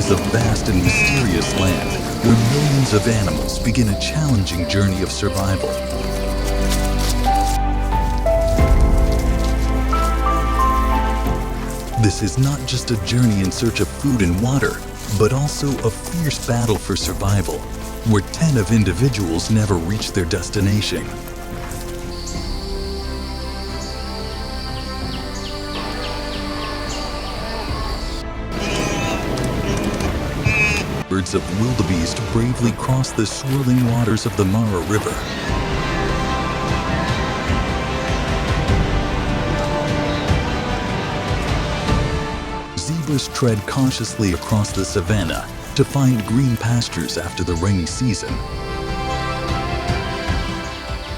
is a vast and mysterious land where millions of animals begin a challenging journey of survival. This is not just a journey in search of food and water, but also a fierce battle for survival, where 10 of individuals never reach their destination. Herds of wildebeest bravely cross the swirling waters of the Mara River. Zebras tread cautiously across the savannah to find green pastures after the rainy season.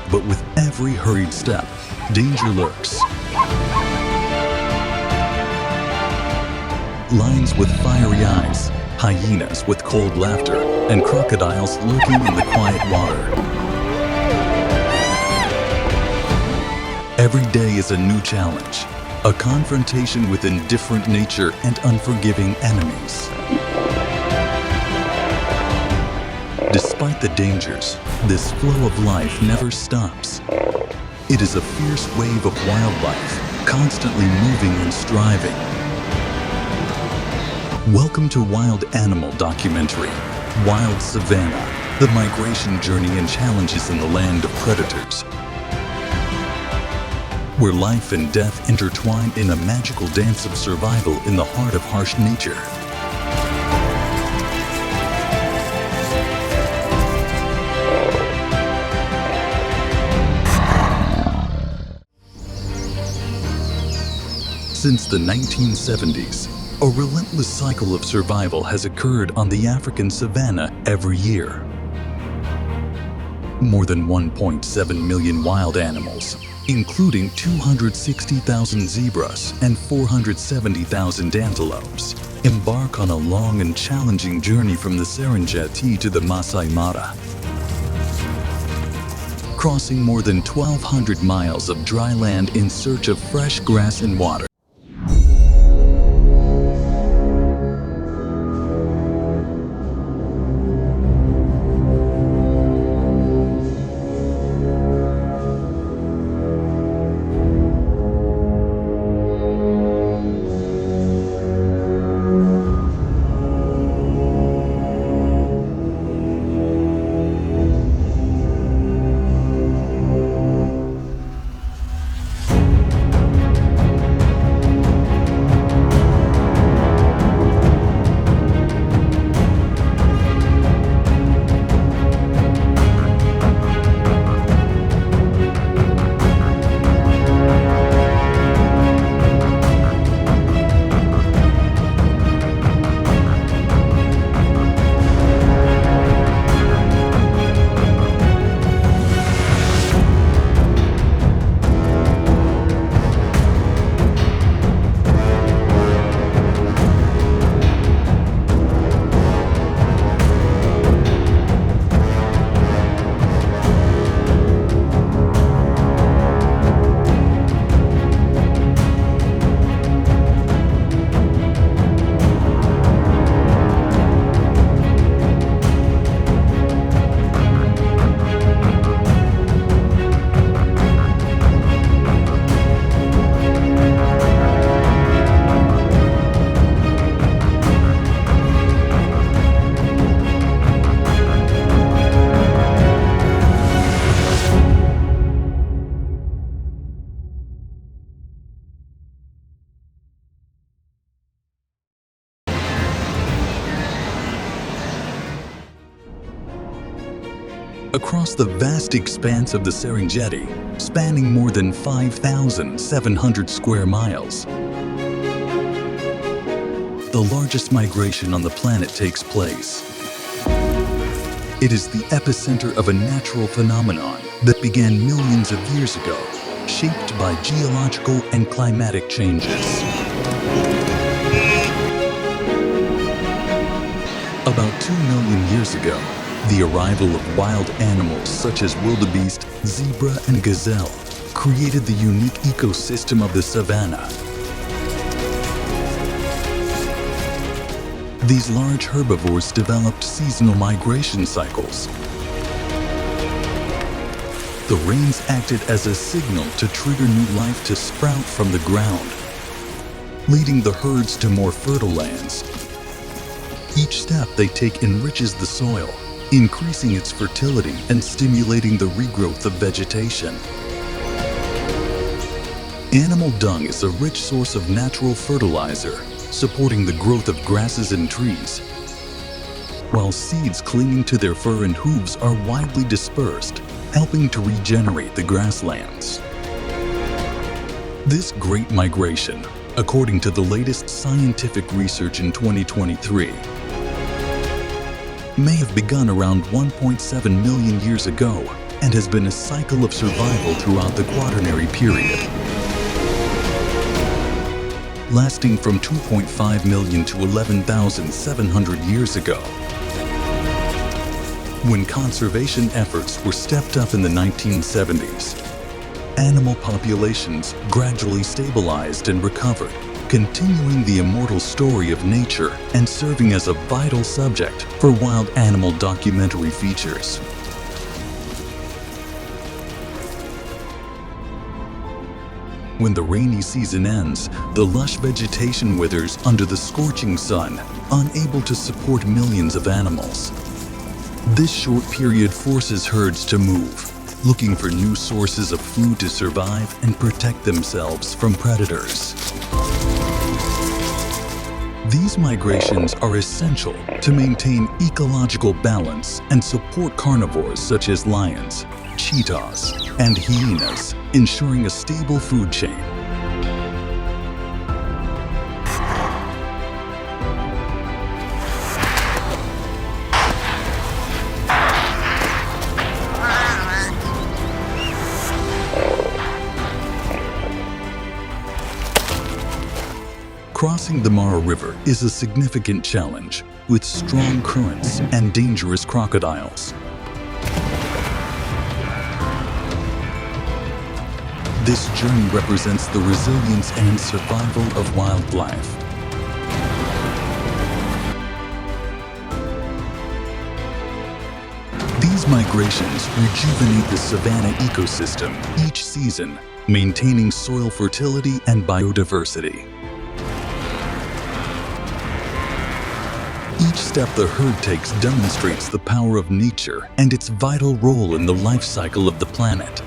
But with every hurried step, danger lurks. Lions with fiery eyes, hyenas with cold laughter, and crocodiles lurking in the quiet water. Every day is a new challenge, a confrontation with indifferent nature and unforgiving enemies. Despite the dangers, this flow of life never stops. It is a fierce wave of wildlife, constantly moving and striving. Welcome to Wild Animal Documentary, Wild Savannah, the migration journey and challenges in the land of predators. Where life and death intertwine in a magical dance of survival in the heart of harsh nature. Since the 1970s, a relentless cycle of survival has occurred on the African savanna every year. More than 1.7 million wild animals, including 260,000 zebras and 470,000 antelopes, embark on a long and challenging journey from the Serengeti to the Masai Mara. Crossing more than 1,200 miles of dry land in search of fresh grass and water. Across the vast expanse of the Serengeti, spanning more than 5,700 square miles. The largest migration on the planet takes place. It is the epicenter of a natural phenomenon that began millions of years ago, shaped by geological and climatic changes. About 2 million years ago, the arrival of wild animals such as wildebeest, zebra, and gazelle created the unique ecosystem of the savanna. These large herbivores developed seasonal migration cycles. The rains acted as a signal to trigger new life to sprout from the ground, leading the herds to more fertile lands. Each step they take enriches the soil, increasing its fertility and stimulating the regrowth of vegetation. Animal dung is a rich source of natural fertilizer, supporting the growth of grasses and trees, while seeds clinging to their fur and hooves are widely dispersed, helping to regenerate the grasslands. This great migration, according to the latest scientific research in 2023, may have begun around 1.7 million years ago and has been a cycle of survival throughout the Quaternary period, lasting from 2.5 million to 11,700 years ago. When conservation efforts were stepped up in the 1970s, animal populations gradually stabilized and recovered, continuing the immortal story of nature and serving as a vital subject for wild animal documentary features. When the rainy season ends, the lush vegetation withers under the scorching sun, unable to support millions of animals. This short period forces herds to move, looking for new sources of food to survive and protect themselves from predators. These migrations are essential to maintain ecological balance and support carnivores such as lions, cheetahs, and hyenas, ensuring a stable food chain. Crossing the Mara River is a significant challenge, with strong currents and dangerous crocodiles. This journey represents the resilience and survival of wildlife. These migrations rejuvenate the savanna ecosystem each season, maintaining soil fertility and biodiversity. Each step the herd takes demonstrates the power of nature and its vital role in the life cycle of the planet.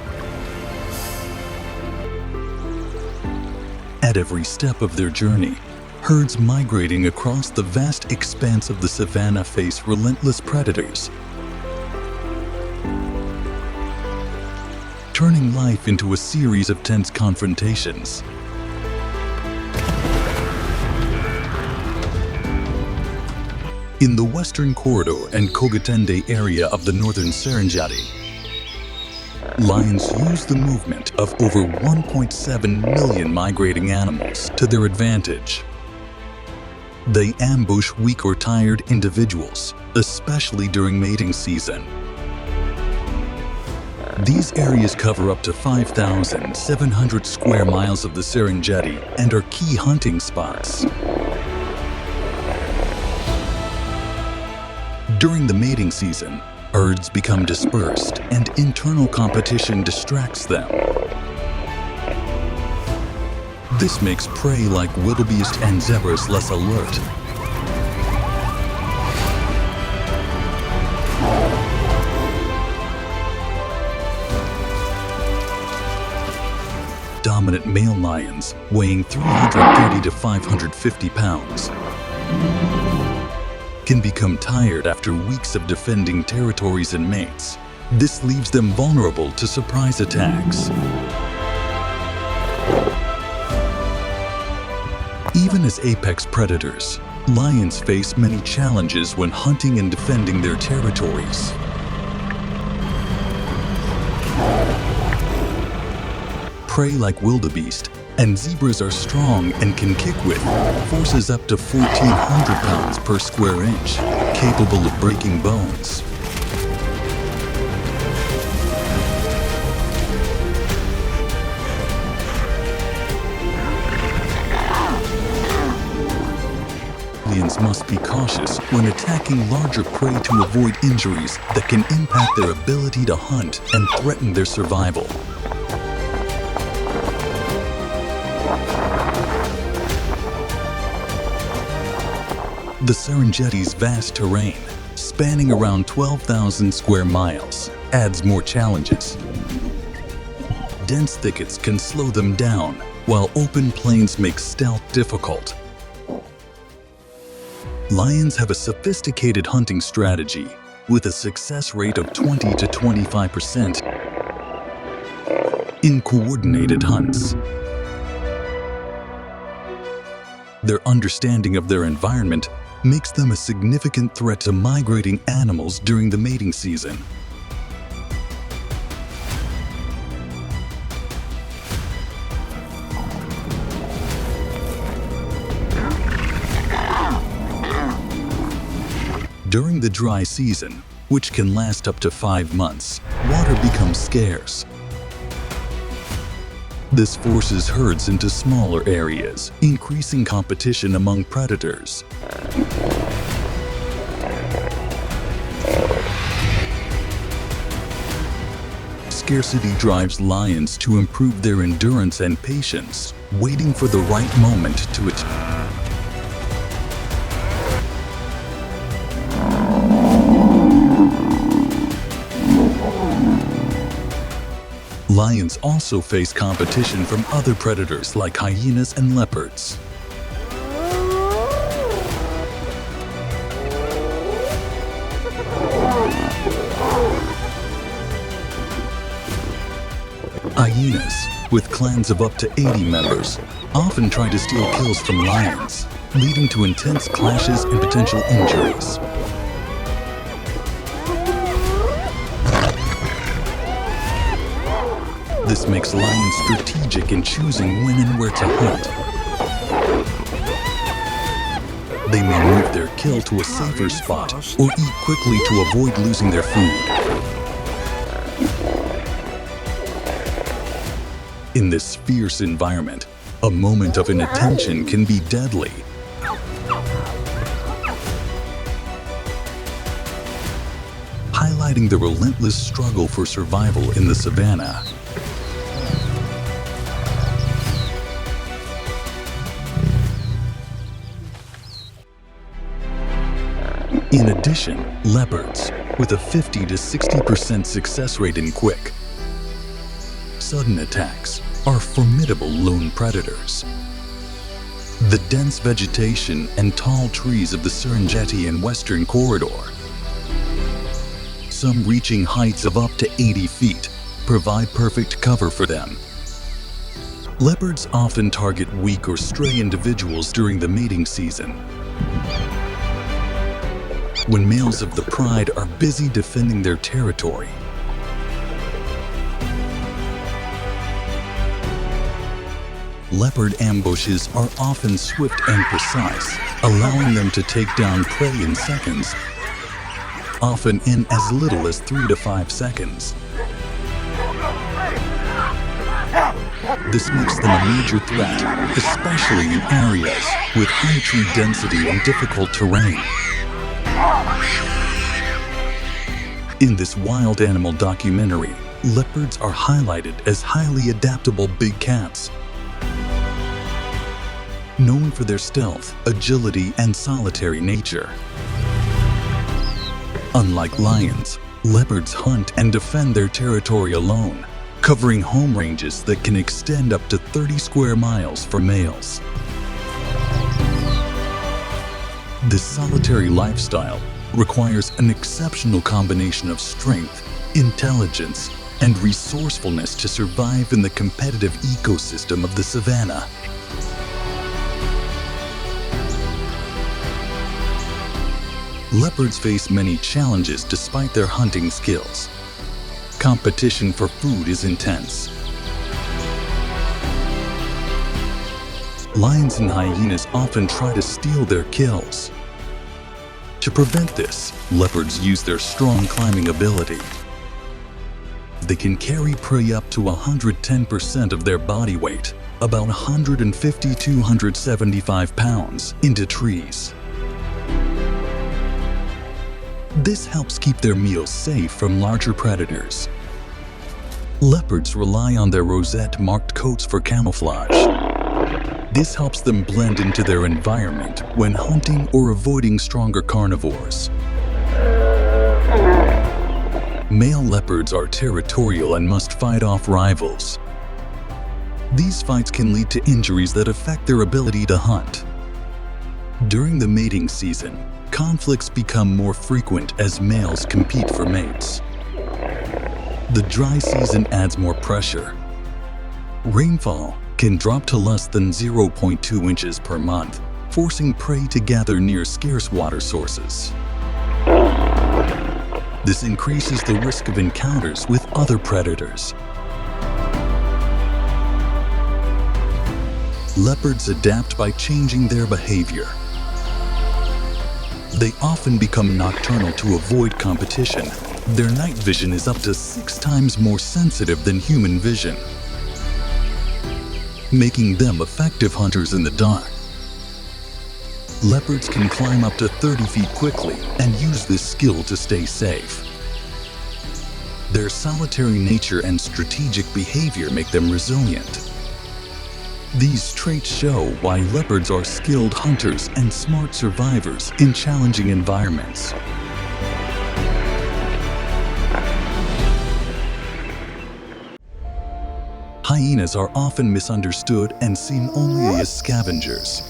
At every step of their journey, herds migrating across the vast expanse of the savanna face relentless predators, turning life into a series of tense confrontations. In the Western Corridor and Kogatende area of the northern Serengeti, lions use the movement of over 1.7 million migrating animals to their advantage. They ambush weak or tired individuals, especially during mating season. These areas cover up to 5,700 square miles of the Serengeti and are key hunting spots. During the mating season, herds become dispersed and internal competition distracts them. This makes prey like wildebeest and zebras less alert. Dominant male lions, weighing 330 to 550 pounds, can become tired after weeks of defending territories and mates. This leaves them vulnerable to surprise attacks. Even as apex predators, lions face many challenges when hunting and defending their territories. Prey like wildebeest and zebras are strong and can kick with forces up to 1,400 pounds per square inch, capable of breaking bones. lions must be cautious when attacking larger prey to avoid injuries that can impact their ability to hunt and threaten their survival. The Serengeti's vast terrain, spanning around 12,000 square miles, adds more challenges. Dense thickets can slow them down, while open plains make stealth difficult. Lions have a sophisticated hunting strategy with a success rate of 20 to 25% in coordinated hunts. Their understanding of their environment makes them a significant threat to migrating animals during the mating season. During the dry season, which can last up to 5 months, water becomes scarce. This forces herds into smaller areas, increasing competition among predators. Scarcity drives lions to improve their endurance and patience, waiting for the right moment to attack. Lions also face competition from other predators like hyenas and leopards. Hyenas, with clans of up to 80 members, often try to steal kills from lions, leading to intense clashes and potential injuries. This makes lions strategic in choosing when and where to hunt. They may move their kill to a safer spot or eat quickly to avoid losing their food. In this fierce environment, a moment of inattention can be deadly. Highlighting the relentless struggle for survival in the savannah. In addition, leopards, with a 50 to 60% success rate in quick, sudden attacks, are formidable lone predators. The dense vegetation and tall trees of the Serengeti and Western Corridor, some reaching heights of up to 80 feet, provide perfect cover for them. Leopards often target weak or stray individuals during the mating season, when males of the pride are busy defending their territory. Leopard ambushes are often swift and precise, allowing them to take down prey in seconds, often in as little as 3 to 5 seconds. This makes them a major threat, especially in areas with high tree density and difficult terrain. In this wild animal documentary, leopards are highlighted as highly adaptable big cats. Known for their stealth, agility, and solitary nature. Unlike lions, leopards hunt and defend their territory alone, covering home ranges that can extend up to 30 square miles for males. This solitary lifestyle requires an exceptional combination of strength, intelligence, and resourcefulness to survive in the competitive ecosystem of the savannah. Leopards face many challenges despite their hunting skills. Competition for food is intense. Lions and hyenas often try to steal their kills. To prevent this, leopards use their strong climbing ability. They can carry prey up to 110% of their body weight, about 150 to 175 pounds, into trees. This helps keep their meals safe from larger predators. Leopards rely on their rosette-marked coats for camouflage. This helps them blend into their environment when hunting or avoiding stronger carnivores. Male leopards are territorial and must fight off rivals. These fights can lead to injuries that affect their ability to hunt. During the mating season, conflicts become more frequent as males compete for mates. The dry season adds more pressure. Rainfall can drop to less than 0.2 inches per month, forcing prey to gather near scarce water sources. This increases the risk of encounters with other predators. Leopards adapt by changing their behavior. They often become nocturnal to avoid competition. Their night vision is up to 6 times more sensitive than human vision, making them effective hunters in the dark. Leopards can climb up to 30 feet quickly and use this skill to stay safe. Their solitary nature and strategic behavior make them resilient. These traits show why leopards are skilled hunters and smart survivors in challenging environments. Hyenas are often misunderstood and seen only as scavengers.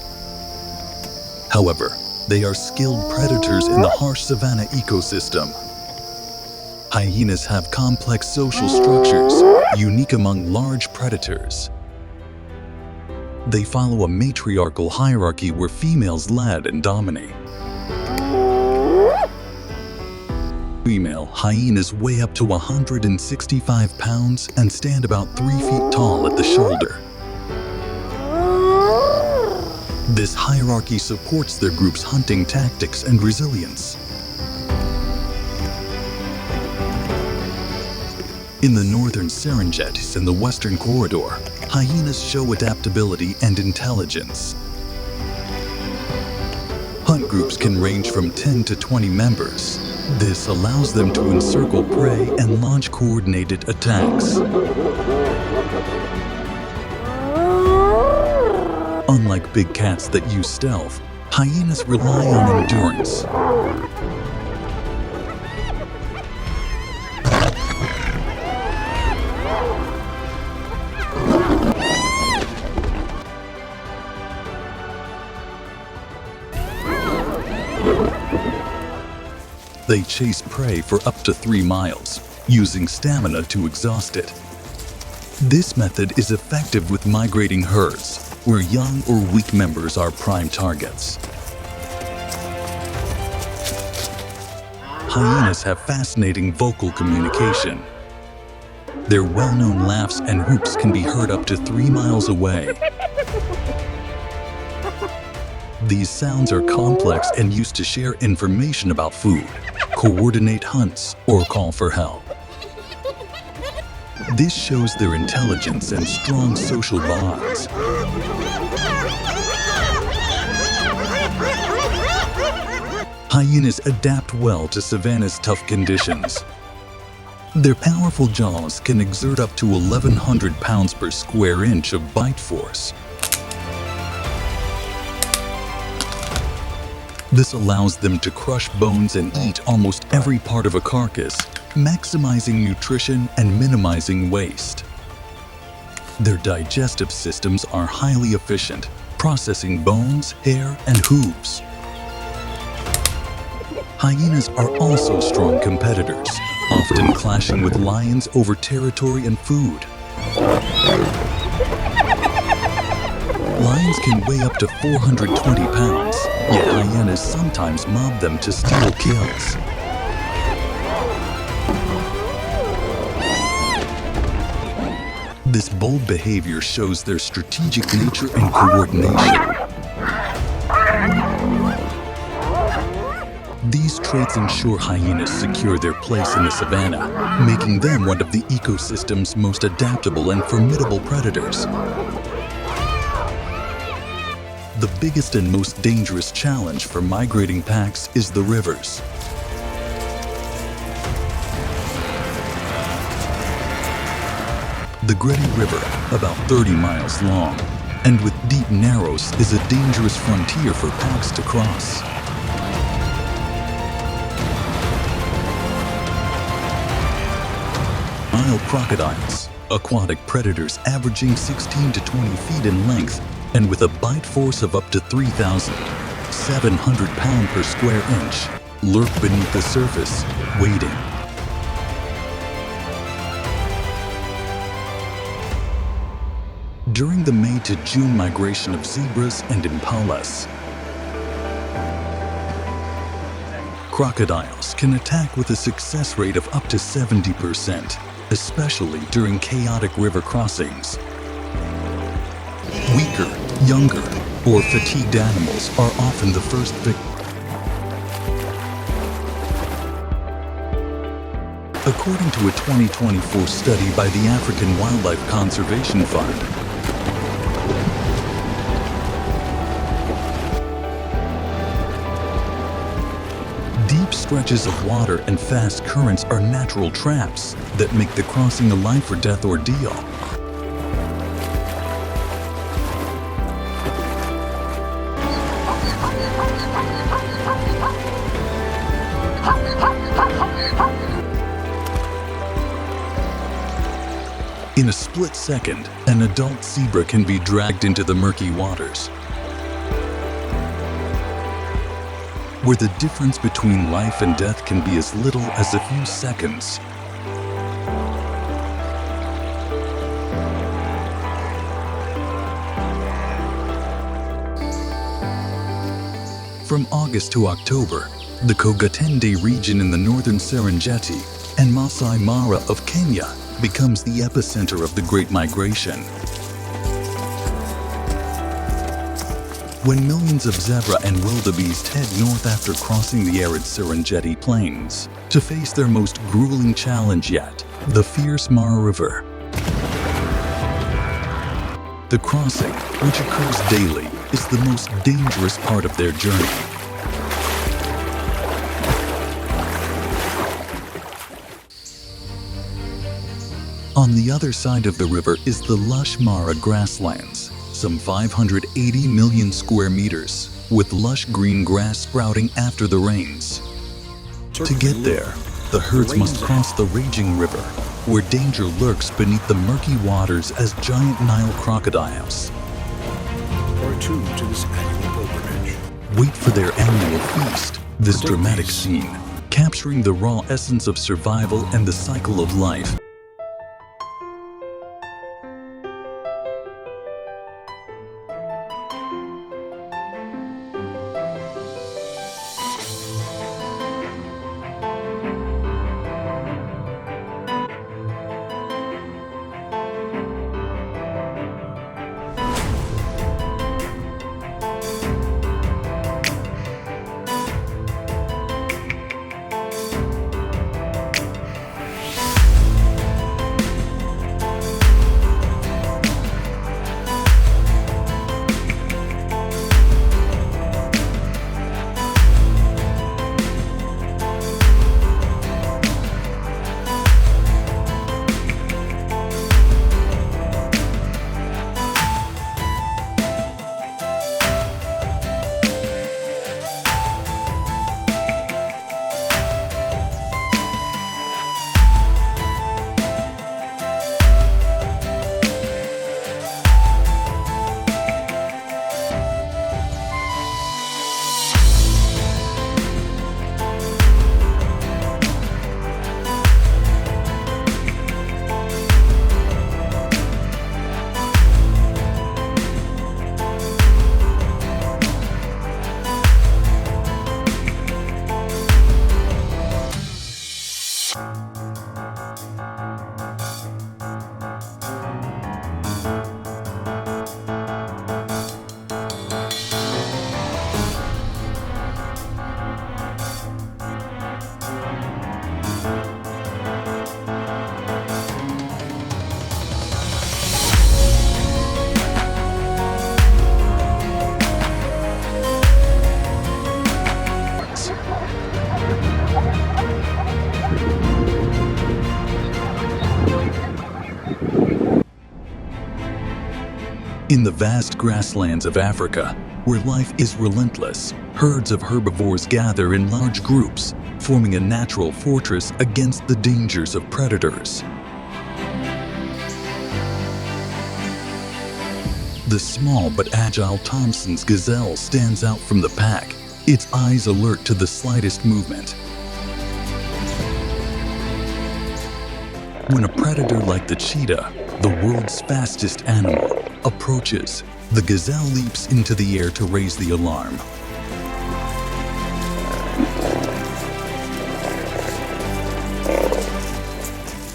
However, they are skilled predators in the harsh savanna ecosystem. Hyenas have complex social structures, unique among large predators. They follow a matriarchal hierarchy where females lead and dominate. Female hyenas weigh up to 165 pounds and stand about 3 feet tall at the shoulder. This hierarchy supports their group's hunting tactics and resilience. In the northern Serengetis and the western corridor, hyenas show adaptability and intelligence. Hunt groups can range from 10 to 20 members. This allows them to encircle prey and launch coordinated attacks. Unlike big cats that use stealth, hyenas rely on endurance. They chase prey for up to 3 miles, using stamina to exhaust it. This method is effective with migrating herds, where young or weak members are prime targets. Hyenas have fascinating vocal communication. Their well-known laughs and whoops can be heard up to 3 miles away. These sounds are complex and used to share information about food, coordinate hunts, or call for help. This shows their intelligence and strong social bonds. Hyenas adapt well to savanna's tough conditions. Their powerful jaws can exert up to 1,100 pounds per square inch of bite force. This allows them to crush bones and eat almost every part of a carcass, maximizing nutrition and minimizing waste. Their digestive systems are highly efficient, processing bones, hair, and hooves. Hyenas are also strong competitors, often clashing with lions over territory and food. Lions can weigh up to 420 pounds, yet hyenas sometimes mob them to steal kills. This bold behavior shows their strategic nature and coordination. These traits ensure hyenas secure their place in the savanna, making them one of the ecosystem's most adaptable and formidable predators. The biggest and most dangerous challenge for migrating packs is the rivers. The Greti River, about 30 miles long, and with deep narrows, is a dangerous frontier for packs to cross. Nile crocodiles, aquatic predators averaging 16 to 20 feet in length and with a bite force of up to 3,700 pounds per square inch, lurk beneath the surface, waiting. During the May to June migration of zebras and impalas, crocodiles can attack with a success rate of up to 70%, especially during chaotic river crossings. Weaker, younger, or fatigued animals are often the first victim. According to a 2024 study by the African Wildlife Conservation Fund, deep stretches of water and fast currents are natural traps that make the crossing a life-or-death ordeal. In a split second, an adult zebra can be dragged into the murky waters, where the difference between life and death can be as little as a few seconds. From August to October, the Kogatende region in the northern Serengeti and Masai Mara of Kenya becomes the epicenter of the Great Migration. When millions of zebra and wildebeest head north after crossing the arid Serengeti plains to face their most grueling challenge yet, the fierce Mara River. The crossing, which occurs daily, is the most dangerous part of their journey. On the other side of the river is the lush Mara grasslands, some 580 million square meters, with lush green grass sprouting after the rains. To get there, the herds must cross the raging river, where danger lurks beneath the murky waters as giant Nile crocodiles to this annual pilgrimage wait for their annual feast. This dramatic scene, capturing the raw essence of survival and the cycle of life, In the vast grasslands of Africa, where life is relentless, herds of herbivores gather in large groups, forming a natural fortress against the dangers of predators. The small but agile Thompson's gazelle stands out from the pack, its eyes alert to the slightest movement. When a predator like the cheetah, the world's fastest animal, approaches, the gazelle leaps into the air to raise the alarm.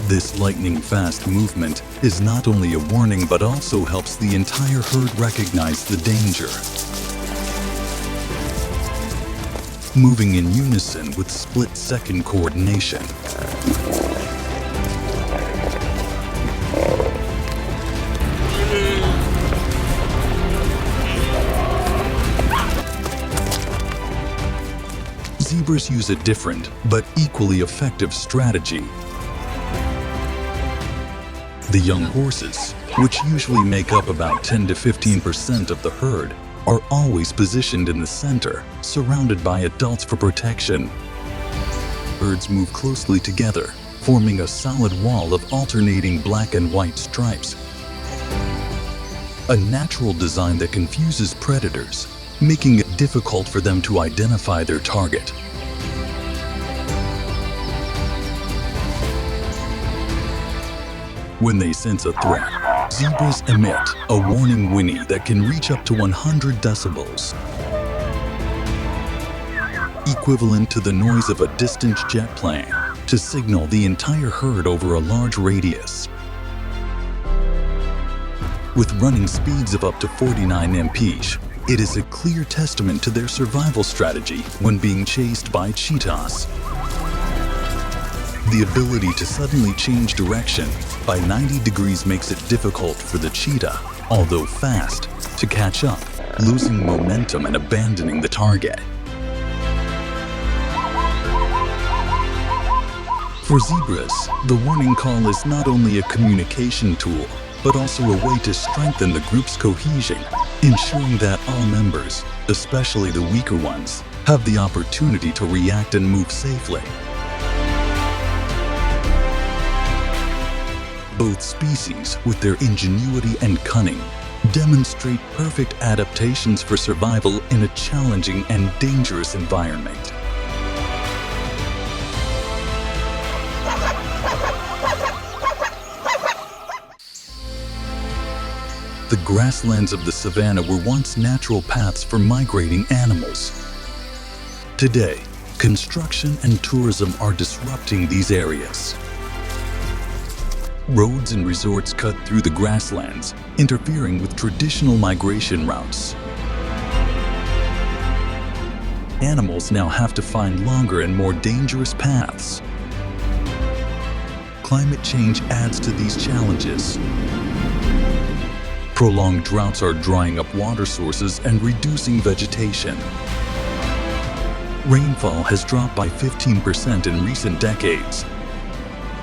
This lightning-fast movement is not only a warning but also helps the entire herd recognize the danger. Moving in unison with split-second coordination. Zebras use a different but equally effective strategy. The young horses, which usually make up about 10 to 15% of the herd, are always positioned in the center, surrounded by adults for protection. Herds move closely together, forming a solid wall of alternating black and white stripes. A natural design that confuses predators, making it difficult for them to identify their target. When they sense a threat, zebras emit a warning whinny that can reach up to 100 decibels, equivalent to the noise of a distant jet plane, to signal the entire herd over a large radius. With running speeds of up to 49 mph, it is a clear testament to their survival strategy when being chased by cheetahs. The ability to suddenly change direction by 90 degrees makes it difficult for the cheetah, although fast, to catch up, losing momentum and abandoning the target. For zebras, the warning call is not only a communication tool, but also a way to strengthen the group's cohesion, ensuring that all members, especially the weaker ones, have the opportunity to react and move safely. Both species, with their ingenuity and cunning, demonstrate perfect adaptations for survival in a challenging and dangerous environment. The grasslands of the savannah were once natural paths for migrating animals. Today, construction and tourism are disrupting these areas. Roads and resorts cut through the grasslands, interfering with traditional migration routes. Animals now have to find longer and more dangerous paths. Climate change adds to these challenges. Prolonged droughts are drying up water sources and reducing vegetation. Rainfall has dropped by 15% in recent decades,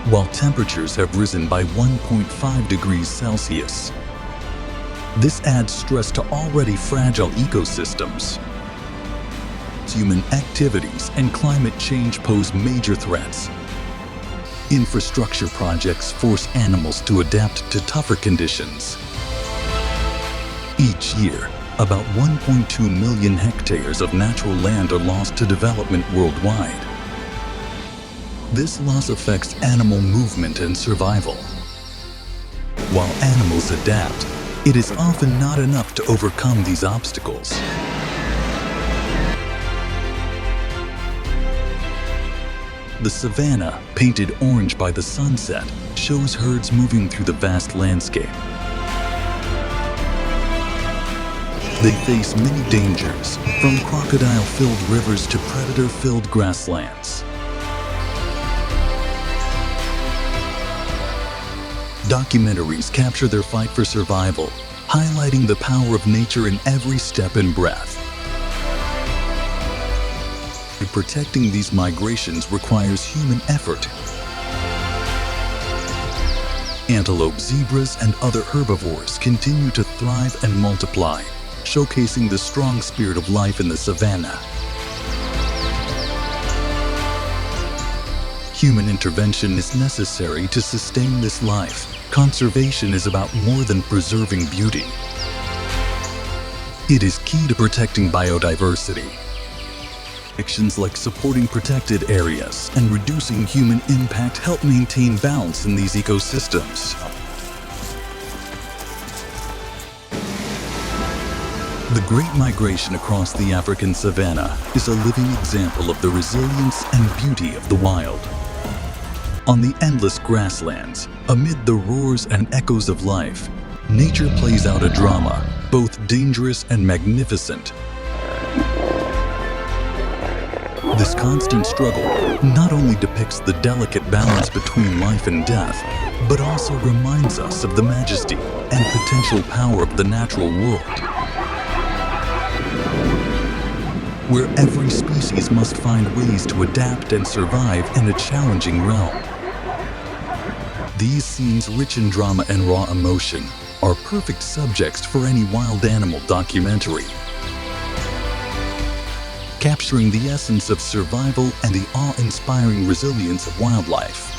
while temperatures have risen by 1.5 degrees Celsius. This adds stress to already fragile ecosystems. Human activities and climate change pose major threats. Infrastructure projects force animals to adapt to tougher conditions. Each year, about 1.2 million hectares of natural land are lost to development worldwide. This loss affects animal movement and survival. While animals adapt, it is often not enough to overcome these obstacles. The savannah, painted orange by the sunset, shows herds moving through the vast landscape. They face many dangers, from crocodile-filled rivers to predator-filled grasslands. Documentaries capture their fight for survival, highlighting the power of nature in every step and breath. Protecting these migrations requires human effort. Antelope, zebras, and other herbivores continue to thrive and multiply, showcasing the strong spirit of life in the savannah. Human intervention is necessary to sustain this life. Conservation is about more than preserving beauty. It is key to protecting biodiversity. Actions like supporting protected areas and reducing human impact help maintain balance in these ecosystems. The Great Migration across the African savanna is a living example of the resilience and beauty of the wild. On the endless grasslands, amid the roars and echoes of life, nature plays out a drama, both dangerous and magnificent. This constant struggle not only depicts the delicate balance between life and death, but also reminds us of the majesty and potential power of the natural world, where every species must find ways to adapt and survive in a challenging realm. These scenes, rich in drama and raw emotion, are perfect subjects for any wild animal documentary, capturing the essence of survival and the awe-inspiring resilience of wildlife.